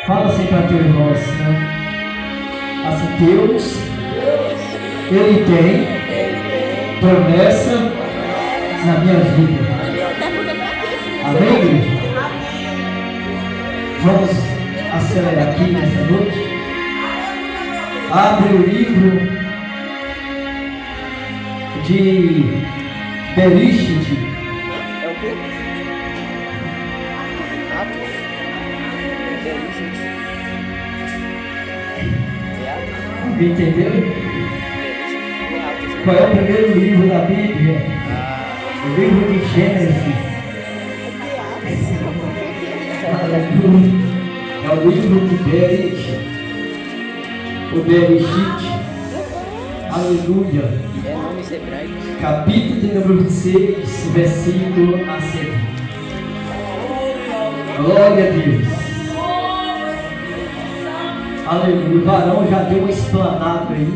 Fala assim para teu irmão assim, assim, Deus, Ele tem promessa na minha vida. Amém, igreja? Vamos acelerar aqui nessa noite. Abre o livro de Bereshit. É o quê? Atos? Bereshit. Alguém entendeu? Qual é o primeiro livro da Bíblia? O livro de Gênesis. É o livro de Bereshit. O Bereshit. Aleluia. É nomes hebraicos. Capítulo de número 6, versículo a seguir. Glória a Deus. Aleluia. O varão já deu uma explanada aí.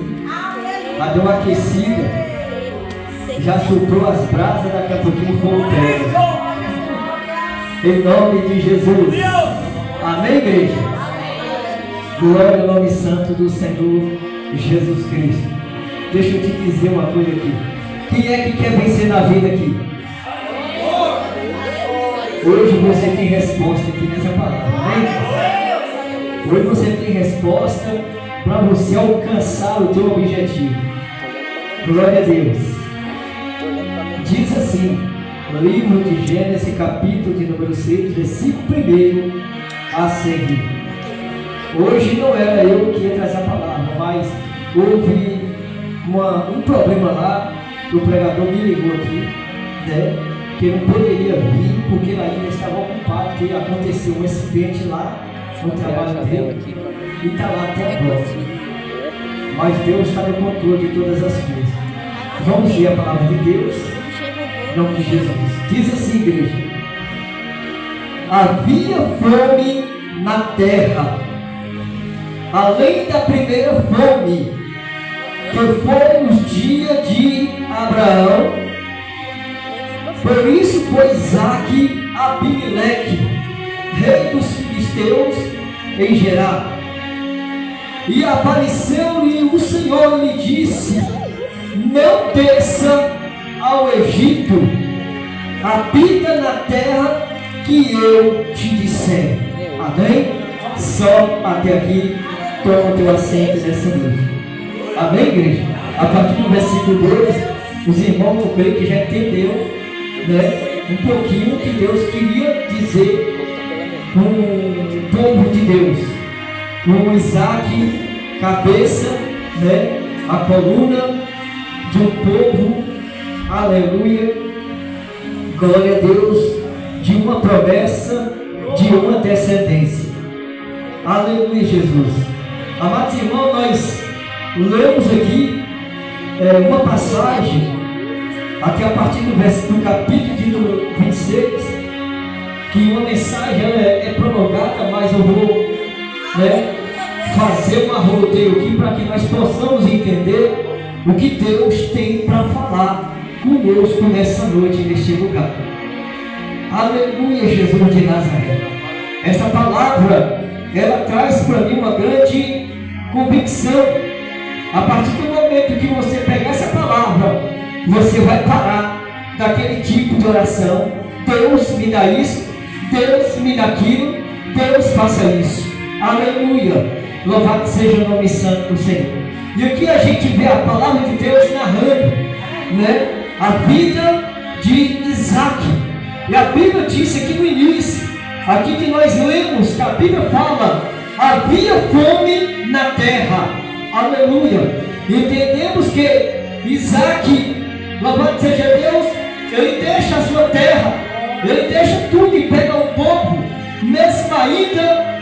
Já deu uma aquecida. Já soprou as brasas, daqui a pouquinho voltou. Em nome de Jesus. Amém, igreja? Glória ao nome santo do Senhor Jesus Cristo. Deixa eu te dizer uma coisa aqui. Quem é que quer vencer na vida aqui? Hoje você tem resposta aqui nessa palavra. Amém? Hoje você tem resposta para você alcançar o teu objetivo. Glória a Deus. Diz assim, no livro de Gênesis, capítulo de número 6, versículo 1 a seguir. Hoje não era eu que ia trazer a palavra, mas houve um problema lá. O pregador me ligou aqui, né, que não poderia vir porque ele ainda estava ocupado, porque aconteceu um acidente lá no trabalho dele e está lá até agora. Mas Deus está no controle de todas as coisas. Vamos ler a palavra de Deus em nome de Jesus. Diz assim, igreja: havia fome na terra, além da primeira fome, que foi nos dias de Abraão. Por isso foi Isaque a Abimeleque, rei dos filisteus, em Gerar. E apareceu-lhe o Senhor e lhe disse: não desça ao Egito, habita na terra que eu te disser. Amém? Só até aqui. Toma teu assento nessa noite. Amém, igreja? A partir do versículo 2, os irmãos, eu creio que já entenderam, né, um pouquinho o que Deus queria dizer com o povo de Deus. Com Isaque, cabeça, né, a coluna de um povo, aleluia, glória a Deus, de uma promessa, de uma descendência. Aleluia, Jesus. Amados irmãos, nós lemos aqui uma passagem, aqui a partir do capítulo de número 26, que uma mensagem é prolongada, mas eu vou, né, fazer um arrodeio aqui para que nós possamos entender o que Deus tem para falar conosco nessa noite, neste lugar. Aleluia, Jesus de Nazaré. Essa palavra, ela traz para mim uma grande convicção. A partir do momento que você pegar essa palavra, você vai parar daquele tipo de oração: Deus me dá isso, Deus me dá aquilo, Deus faça isso. Aleluia. Louvado seja o nome santo do Senhor. E aqui a gente vê a palavra de Deus narrando, né, a vida de Isaque. E a Bíblia disse aqui no início, aqui que nós lemos, que a Bíblia fala: havia fome na terra. Aleluia. Entendemos que Isaque, louvado seja Deus, ele deixa a sua terra, ele deixa tudo e pega um povo, mesmo ainda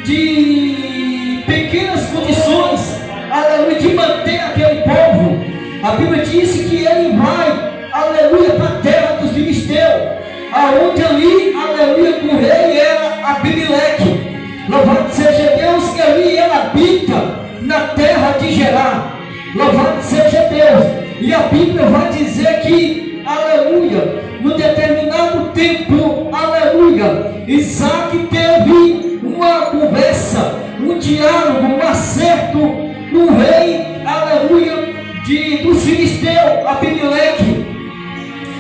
de pequenas condições, aleluia, de manter aquele povo. A Bíblia disse que ele vai, aleluia, para a terra dos filisteus, aonde ali, aleluia, o rei era Abimeleque. Louvado seja Deus, que ali ele habita na terra de Gerar. Louvado seja Deus. E a Bíblia vai dizer que, aleluia, num determinado tempo, aleluia, Isaque teve uma conversa, um diálogo, um acerto no rei, aleluia, dos filisteus, Abimeleque.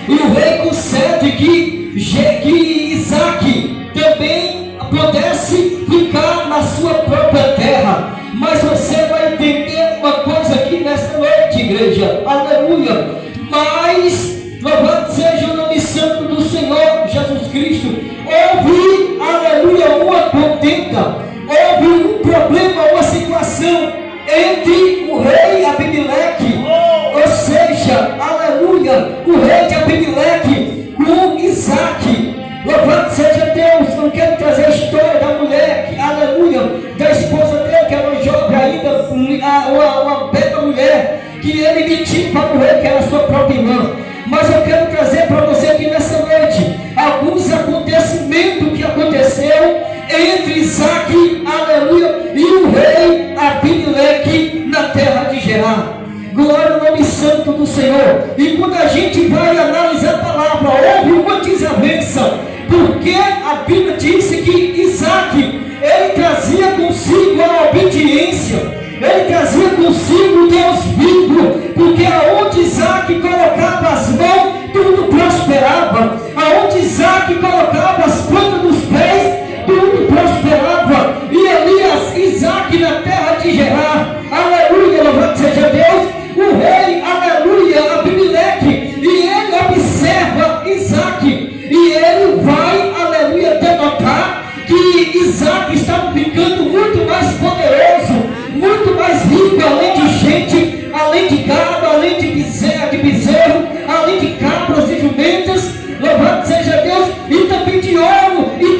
E o rei concede que Isaac também pudesse ficar na sua própria terra. Mas você vai entender uma coisa aqui nesta noite, igreja, aleluia. Mas, louvado seja o nome santo do Senhor Jesus Cristo, houve, aleluia, uma contenda, houve um problema, uma situação entre o rei Abimeleque, ou seja, aleluia, o rei de Abimeleque com Isaac. Louvado seja Deus. Não quero trazer a história da mulher, aleluia, da esposa dele, que era uma jovem ainda, uma bela mulher, que ele mentiu para o rei, que era sua própria irmã. Mas eu quero trazer para você aqui nessa noite alguns acontecimentos que aconteceu entre Isaac, aleluia, e o rei Abimeleque na terra de Gerar. Glória ao nome santo do Senhor. E quando a gente vai analisar a palavra, houve uma desavença, porque a Bíblia disse que Isaac, ele trazia consigo a obediência, ele trazia consigo Deus vivo, porque aonde Isaac colocava as mãos, tudo prosperava. Aonde Isaac colocava as plantas dos pés, tudo prosperava. E Elias, Isaac na terra de Gerar, aleluia, louvado seja Deus, o rei, aleluia, Abimeleque, e ele observa Isaac, e ele vai, aleluia, denotar que Isaac estava ficando muito mais poderoso, muito mais rico, além de gente, além de gado, além de bezerro, além de cabras e jumentas, louvado seja Deus, e também de ouro e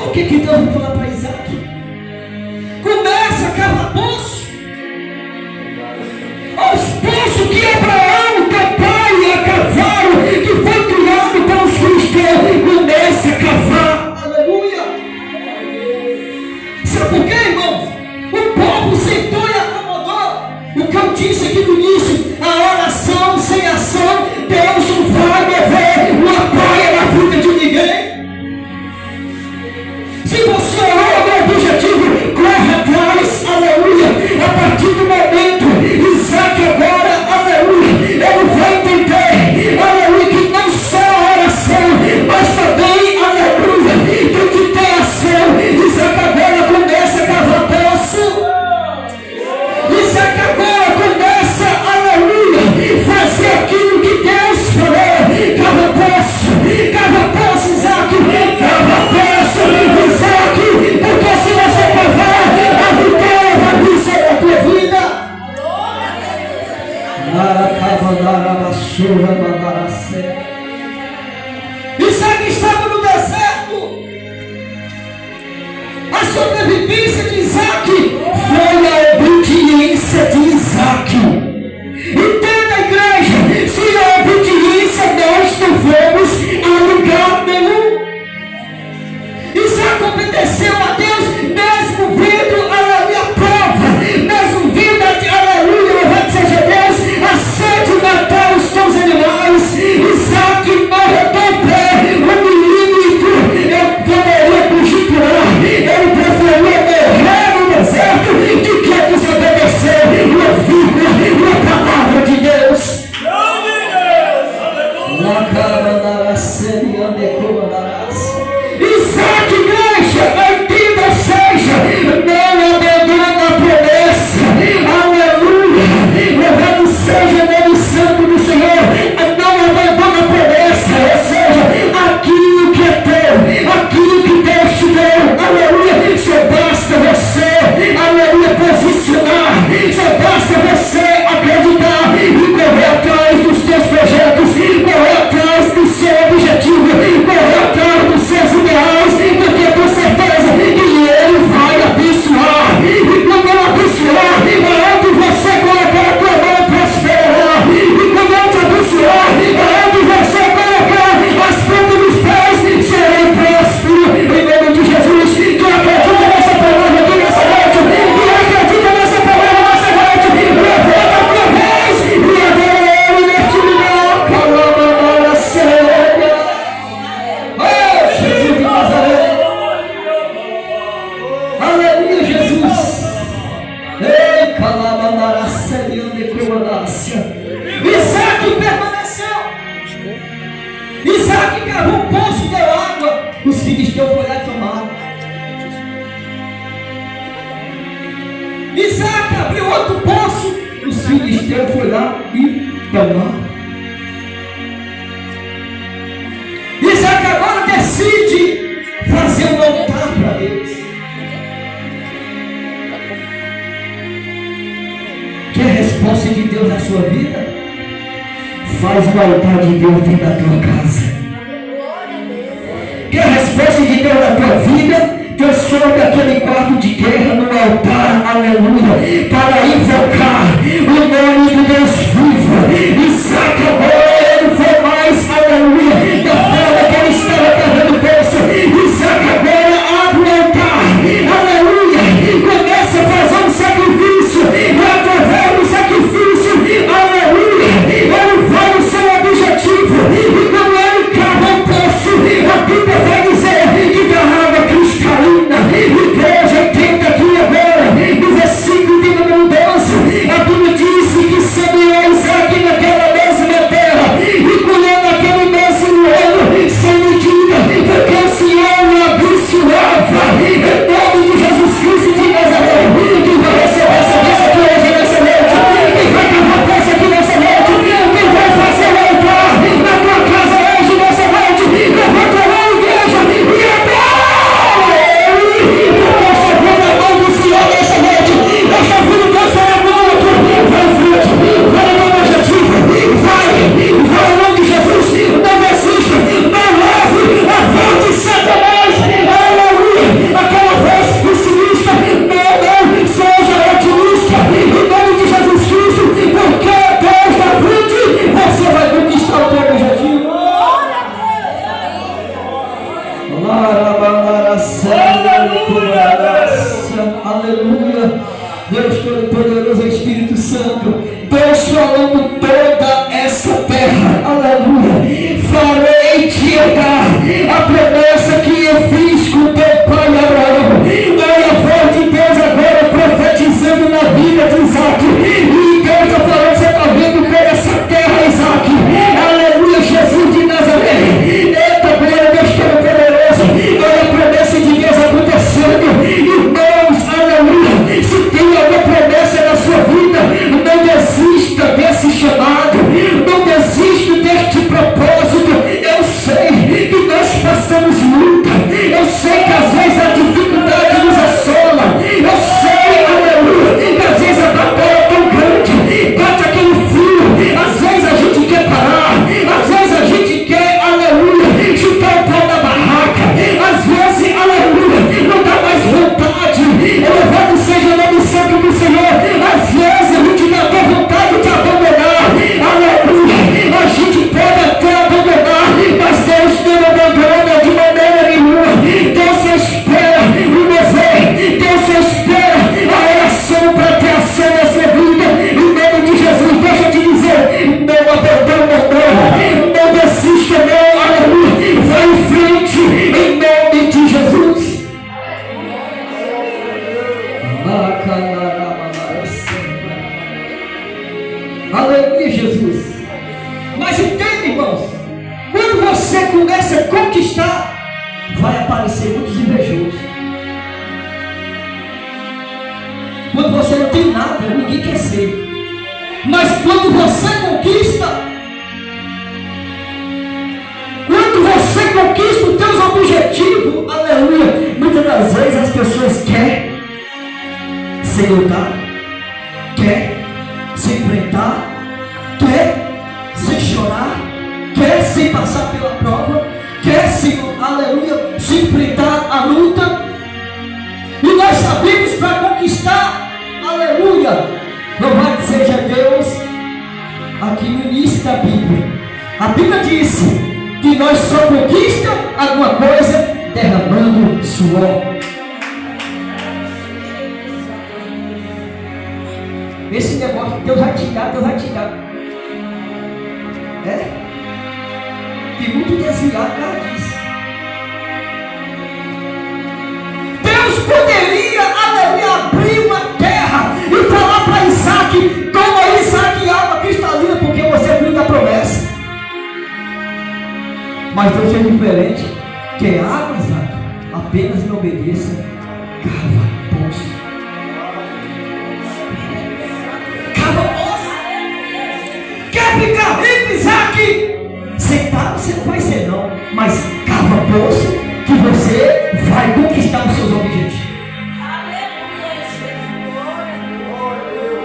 Olha o que Deus vai falar para Isaac. Começa a cavar poço. Os poços que Abraão, teu pai, cavaram, que foi criado pelos filisteus. Começa a cavar. Aleluia. Sabe por quê, irmãos? O povo sentou e acomodou. O que eu disse aqui no início, a oração sem ação, Deus não vai mover uma praia na vida de ninguém. Se você orou no objetivo, corre atrás, aleluia. A partir do momento, Isaac agora, aleluia, ele vai entender, aleluia, que não só a oração, mas também, aleluia, tem que ter ação. Isaac agora começa a cavar poço. Isaac agora começa, aleluia, fazer aquilo que Deus falou. Cava poço, Isaac, cava poço, Isaac, porque se você cavar, a vitória vai vir sobre a tua vida. Isaac estava no deserto. A sobrevivência de Isaac foi a obediência de Isaac. Entenda, igreja, se a obediência nós não vamos a lugar nenhum. Isaac obedeceu a Deus, mesmo vendo, aleluia, a prova, mesmo vendo, aleluia, louvado seja Deus, a sede de matar os seus animais. Isaac não retou pé, o menino, ele poderia fugir por lá, ele preferiu morrer no deserto do que desobedecer uma palavra de Deus. Isaac, igreja, entenda, ou seja, não abandona a promessa, aleluia, louvado seja o nome santo do Senhor, não abandona a promessa, ou seja, aquilo que é teu, aquilo que Deus te deu, aleluia, só basta você, aleluia, posicionar, só basta você acreditar e correr atrás dos teus projetos, correr atrás do seu objetivo, correr atrás dos seus ideais, porque com certeza que Ele vai abençoar. E quando Ele abençoar, aonde você colocar a tua mão, prosperará. E quando Ele te abençoar, aonde você colocar as plantas dos pés, será próspero. Em nome de Jesus, que acredita nessa palavra aqui nessa noite, que acredita nessa palavra nessa noite, levanta a tua voz e adora Ele neste lugar. Calma, Senhor. Oh, Jesus de Nazaré. Aleluia, Jesus. Ei, Isaac permaneceu. Isaac cavou um poço e deu água. Os filisteus foram lá e tomaram. Isaac abriu outro poço. Os filisteus foram lá e tomaram. Isaac agora decide fazer um altar para Deus. Quer a resposta de Deus na sua vida? Faz o altar de Deus dentro da tua casa. Quer a resposta de Deus na tua vida? Transforma aquele quarto de guerra no altar, aleluia, para invocar o nome do Deus vivo. Isaac agora ele foi mais, aleluia, da forma que ele estava cavando o poço. Isaac agora abre o altar, aleluia, começa a fazer um sacrifício, e através do sacrifício, aleluia, ele vai no seu objetivo. E quando ele cava o poço, a Bíblia vai dizer que da água cristalina. Igreja, entenda aqui agora, no versículo de número 12, a Aleluia. Deus Todo-Poderoso, Espírito Santo. Deus falando toda essa terra. Aleluia. Farei-te herdar a promessa que eu fiz com teu pai Abraão. Olha a voz de Deus agora profetizando na vida de Isaac. E Deus está falando, você está vendo toda essa terra, Isaac. Aleluia, Jesus de Nazaré. Eita, glória a Deus Todo-Poderoso. Olha a promessa de Deus acontecendo. Irmãos, aleluia. Se tem alguma promessa na sua vida, não desista desse chamado. Não desista deste propósito. Eu sei que nós passamos luta. Eu sei que às vezes a dificuldade nos assola. Eu sei, aleluia, que às vezes a batalha é tão grande. Bate aquele frio. Às vezes a gente quer parar. Às vezes a gente quer, aleluia, chutar o pau da barraca. Às vezes, aleluia, não dá mais vontade. Louvado seja o nome santo do Senhor. Às vezes a gente não tem vontade de abandonar. Aleluia. A gente pode até abandonar, mas Deus não abandona de maneira nenhuma. Deus espera o dever. Deus espera a reação para ter ação nessa vida. Em nome de Jesus, deixa eu te dizer, não abandona não. Não desista não. Aleluia. Vai em frente em nome de Jesus. Aleluia, Jesus. Mas entende, irmãos, quando você começa a conquistar, vai aparecer muitos invejosos. Quando você não tem nada, ninguém quer ser. Mas quando você conquista, os teus objetivos, aleluia, muitas das vezes as pessoas querem se lutar, quer se enfrentar, quer se chorar, quer se passar pela prova, quer se, aleluia, se enfrentar a luta. E nós sabemos para conquistar, aleluia, louvado seja Deus. Aqui no início da Bíblia, a Bíblia disse que nós só conquistamos alguma coisa derramando suor. Esse negócio, Deus vai te dar, Deus vai te dar. É? E muito desviado, cara, disso. Deus poderia, aleluia, abrir uma terra e falar para Isaac: toma Isaac água cristalina, porque você viu da promessa. Mas Deus é diferente. Quer água, Isaac? Apenas me obedeça. Cava poço. Cava poço. Quer ficar rico, Isaac? Sentado você não vai ser não. Mas cava poço que você vai conquistar os seus objetivos.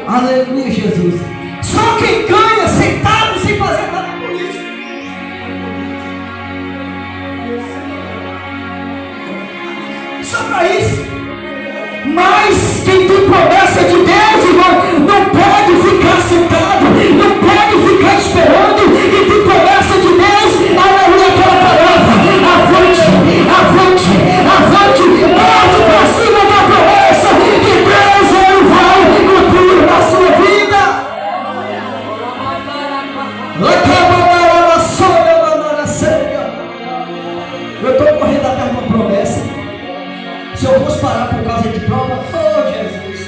Aleluia, Jesus. Só quem ganha sentado sem fazer nada com isso. Só para isso. Mas quem tem promessa de Deus, irmão, não pode ficar sentado, não pode ficar esperando. Quem tem promessa de Deus, aleluia, aquela palavra: avante, avante, avante, parte para cima da promessa que Deus ele vai cumprir na sua vida. Eu estou correndo atrás de uma promessa. Se eu fosse parar por causa de prova, oh Jesus,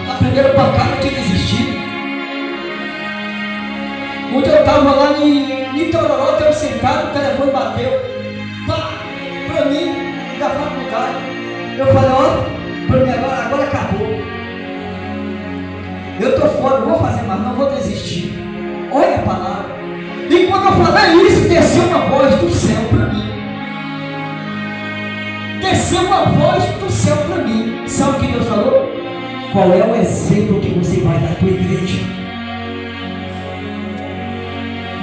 a primeira pancada eu tinha desistido. Ontem eu estava lá em Tororó, estava sentado, o telefone bateu, pá, para mim, da faculdade. Eu falei: ó, para mim agora acabou. Eu estou fora, não vou fazer mais, não vou desistir. Olha a palavra. E quando eu falei isso, desceu uma voz do céu para mim. Desceu uma voz do céu para mim. Sabe o que Deus falou? Qual é o exemplo que você vai dar para a igreja?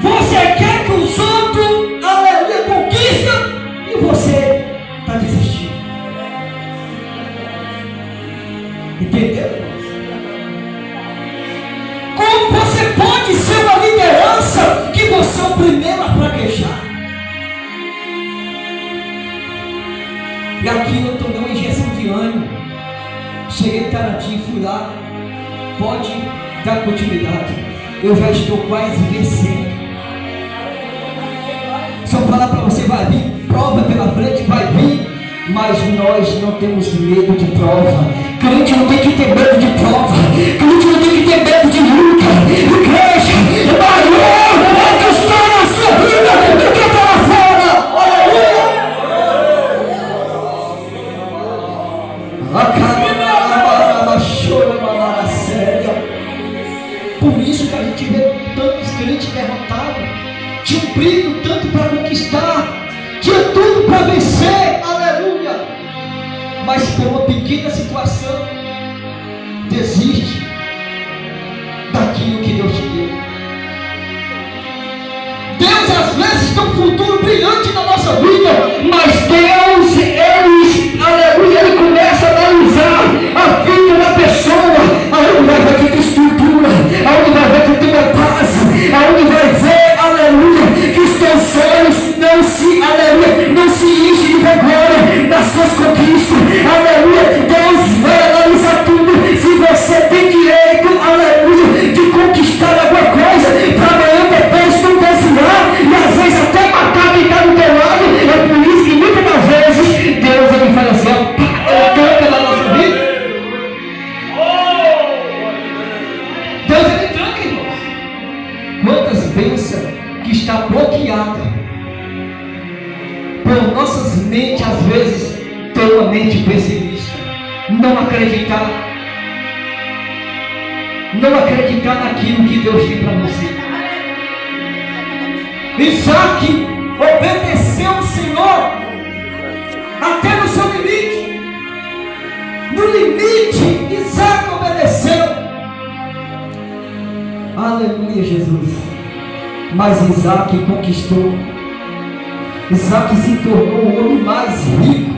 Você quer que os outros, aleluia, conquistam e você está desistindo. Entendeu? Como você pode ser uma liderança que você é o primeiro a fraquejar? E aqui eu tomei uma injeção de ânimo. Cheguei tardinho, fui lá. Pode dar continuidade. Eu já estou quase vencendo. Se eu falar para você, vai vir prova pela frente, vai vir. Mas nós não temos medo de prova. Crente não tem que ter medo de prova. Crente não tem que ter medo de luta. Igreja é maior o que está na sua vida do que está lá fora. Por isso que a gente vê tantos crentes derrotados. Tinha um brilho tanto para conquistar, tinha tudo para vencer, aleluia. Mas por uma pequena situação, desiste daquilo que Deus te deu. Deus às vezes tem um futuro brilhante na nossa vida, mas Deus, aleluia, Ele começa a analisar a vida da pessoa, aonde vai ver que tem estrutura, aonde vai ver que tem uma paz, aonde vai ver, aleluia, que os teus sonhos não se enchem de vergonha das suas conquistas, aleluia. Deus vai analisar tudo. Se você tem direito, aleluia, de conquistar alguma coisa, para amanhã depois não desviar, e às vezes até matar quem está do teu lado. É por isso que muitas das vezes Deus ele fala assim, ó, canta na nossa vida. Deus ele tranca, irmãos. Quantas bênçãos que está bloqueada por nossas mentes, às vezes ter uma mente pessimista, não acreditar naquilo que Deus tem para você. Isaac obedeceu o Senhor até no seu limite. No limite, Isaac obedeceu. Aleluia, Jesus. Mas Isaac conquistou. Isaac se tornou o homem mais rico,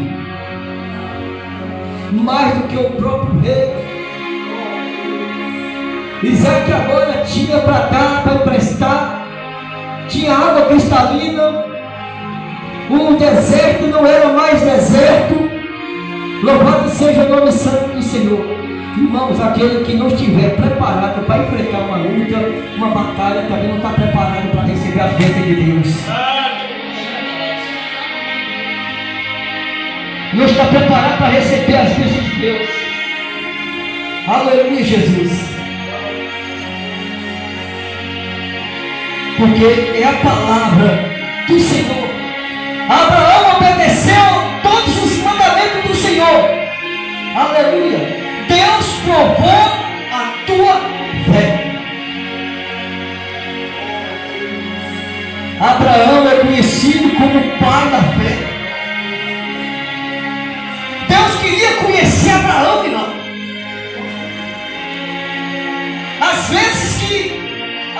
mais do que o próprio rei. Isaac agora tinha para dar, para emprestar, tinha água cristalina, o deserto não era mais deserto. Louvado seja o nome santo do Senhor. Irmãos, aquele que não estiver preparado para enfrentar uma luta, uma batalha, também não está preparado para receber as bênçãos de Deus. Não está preparado para receber as bênçãos de Deus. Aleluia, Jesus. Porque é a palavra do Senhor. Abraão obedeceu todos os mandamentos do Senhor. Aleluia. Deus provou a tua fé. Abraão é conhecido como o pai da fé. Deus queria conhecer Abraão, irmão. Às vezes que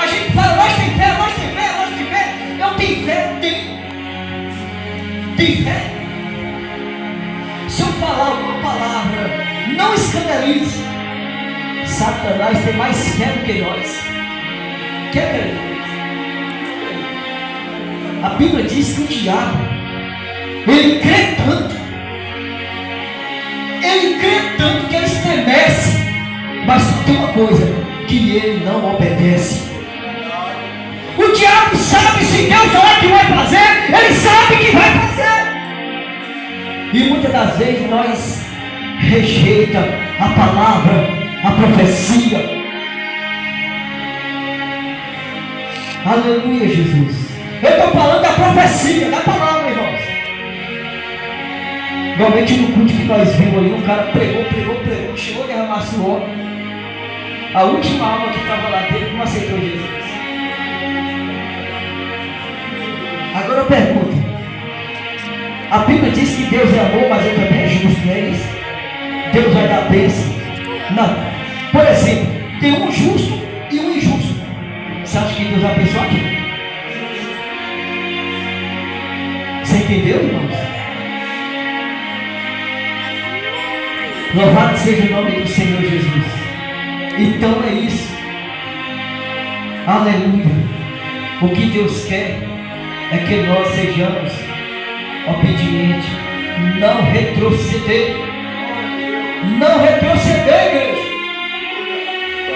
a gente fala, nós tem fé. Eu tenho fé, tem fé. Se eu falar uma palavra, não escandalize. Satanás tem mais fé do que nós. Quer ver? A Bíblia diz que o diabo, ele crê tanto que ele estremece, mas só tem uma coisa, que ele não obedece. O diabo sabe, se Deus falar que vai fazer, ele sabe que vai fazer. E muitas das vezes nós rejeitamos a palavra, a profecia. Aleluia, Jesus. Eu estou falando da profecia, da palavra, irmãos. Igualmente no culto que nós vimos ali, um cara pregou, chegou a derramar suor. A última alma que estava lá dentro não aceitou Jesus. Agora eu pergunto, a Bíblia diz que Deus é amor, mas ele também é justo, não é isso? Deus vai dar bênção? Não. Por exemplo, tem um justo e um injusto. Você acha que Deus abençoa aqui? Você entendeu, irmãos? Louvado seja o nome do Senhor Jesus. Então é isso. Aleluia. O que Deus quer é que nós sejamos obedientes, não retroceder. não retroceder, igreja.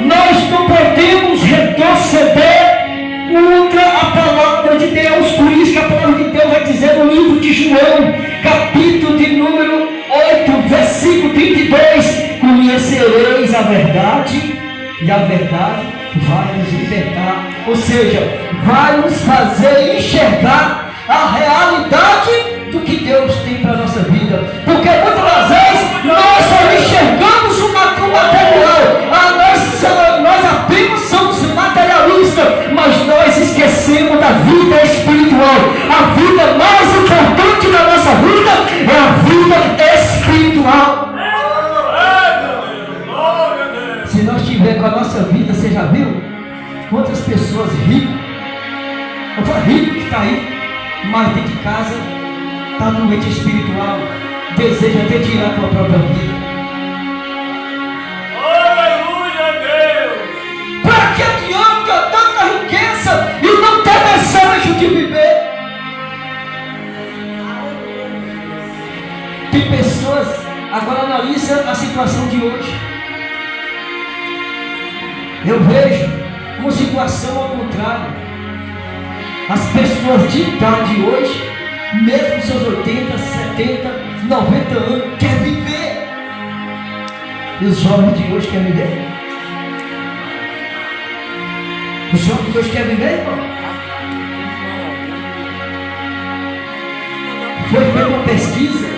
Nós não podemos retroceder contra a palavra de Deus. Por isso que a palavra de Deus vai dizer no livro de João, capítulo de número 8, versículo 32: conhecereis a verdade, e a verdade vai nos libertar. Ou seja, vai nos fazer enxergar a realidade do que Deus tem para a nossa vida. Porque muitas das vezes nós só enxergamos o material. Nós apenas somos materialistas, mas nós esquecemos da vida espiritual. A vida mais importante da nossa vida é a vida espiritual. Se nós tivermos com a nossa vida, você já viu quantas pessoas ricas, rico que está aí, mas dentro de casa está doente espiritual, deseja até tirar a tua própria vida. Aleluia, Deus! Para que adianta tanta riqueza e não ter desejo de viver? Tem pessoas, agora analisa a situação de hoje. Eu vejo uma situação ao contrário. As pessoas de idade hoje, mesmo com seus 80, 70, 90 anos, querem viver. E os jovens de hoje querem viver? Os jovens de hoje querem viver, irmão? Foi feita uma pesquisa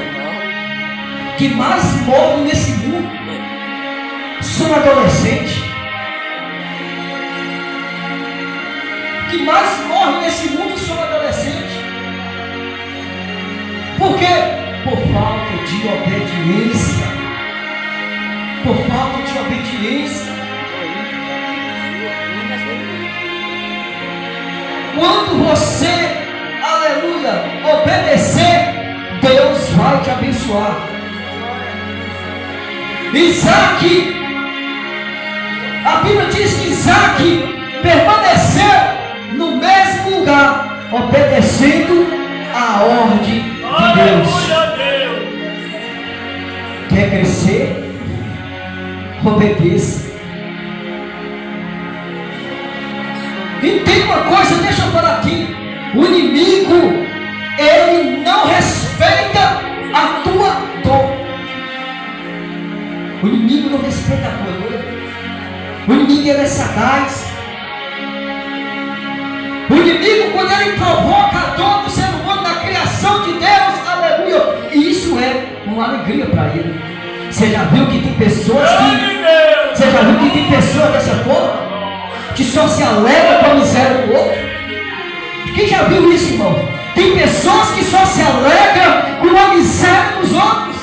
que mais morre nesse mundo são adolescentes. Que mais morre nesse mundo são adolescentes. Por quê? Por falta de obediência. Por falta de obediência. Quando você, aleluia, obedecer, Deus vai te abençoar. Isaac, a Bíblia diz que Isaac permaneceu no mesmo lugar, obedecendo a ordem de Deus. Quer crescer? Obedeça. E tem uma coisa, deixa eu falar aqui: o inimigo, ele não respeita a tua dor. O inimigo não respeita a tua dor. O inimigo, ele é sagaz. O inimigo, quando ele provoca a dor do ser humano na criação de Deus, aleluia, isso é uma alegria para ele. Você já viu que tem pessoas que... Você já viu que tem pessoas dessa forma? Que só se alegra com a miséria do outro? Quem já viu isso, irmão? Tem pessoas que só se alegram com a miséria dos outros.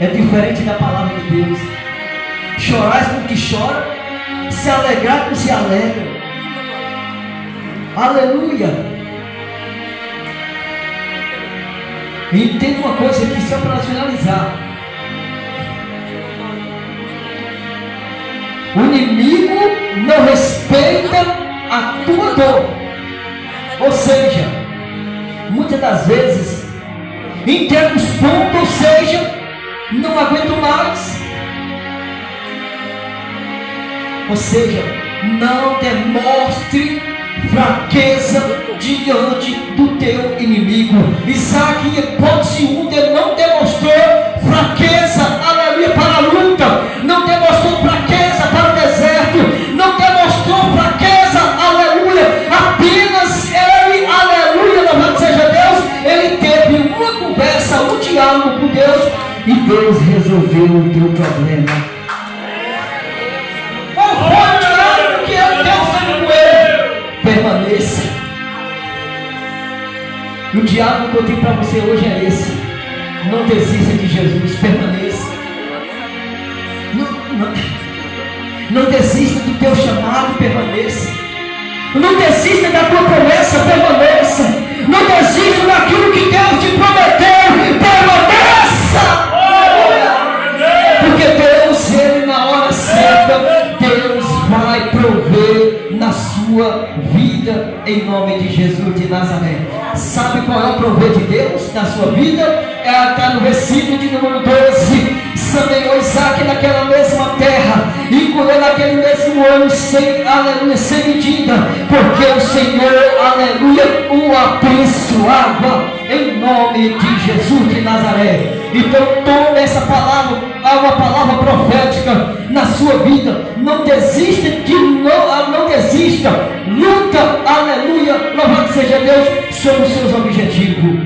É diferente da palavra de Deus. Chorais com o que chora, se alegrar com o que se alegra. Aleluia. E tem uma coisa aqui só para finalizar. O inimigo não respeita a tua dor. Ou seja, muitas das vezes entregamos ponto, ou seja, não aguento mais. Ou seja, não demonstre fraqueza diante do teu inimigo. Isaac, em hipótese 1, não demonstrou fraqueza, aleluia, para a luta, não demonstrou fraqueza para o deserto, não demonstrou fraqueza, aleluia, apenas ele, aleluia, louvado seja Deus, ele teve uma conversa, um diálogo com Deus, e Deus resolveu o teu problema. Permaneça. E o diálogo que eu tenho para você hoje é esse: não desista de Jesus, permaneça. Não desista do teu chamado, permaneça. Não desista da tua promessa, permaneça. Não desista daquilo que Deus te prometeu, permaneça. Porque Deus, ele na hora certa, Deus vai prover na sua vida, em nome de Jesus de Nazaré. Sabe qual é o prover de Deus na sua vida? Está no versículo de número 12. aleluia, sem medida, porque o Senhor, aleluia, o abençoava, em nome de Jesus de Nazaré. Então tome essa palavra, uma palavra profética na sua vida. Não desista não desista, luta, aleluia, louvado seja Deus, sobre os seus objetivos.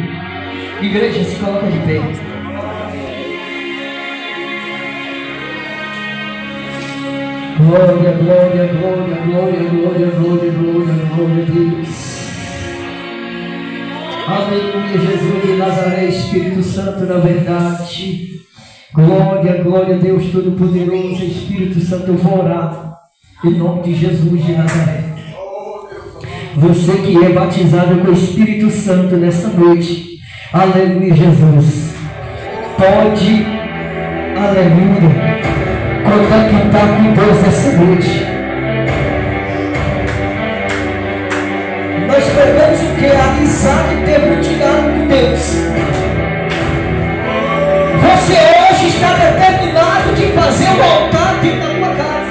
Igreja, se coloca de pé. Glória, glória, glória, glória, glória, glória, glória, glória a Deus. Aleluia, Jesus de Nazaré, Espírito Santo na verdade. Glória, glória a Deus Todo-Poderoso, Espírito Santo, eu vou orar em nome de Jesus de Nazaré. Você que é batizado com o Espírito Santo nessa noite, aleluia, Jesus, pode, aleluia, conectar com Deus essa noite. Nós pegamos o que? A amizade e temos tirado com Deus. Você hoje está determinado de fazer um altar dentro da tua casa.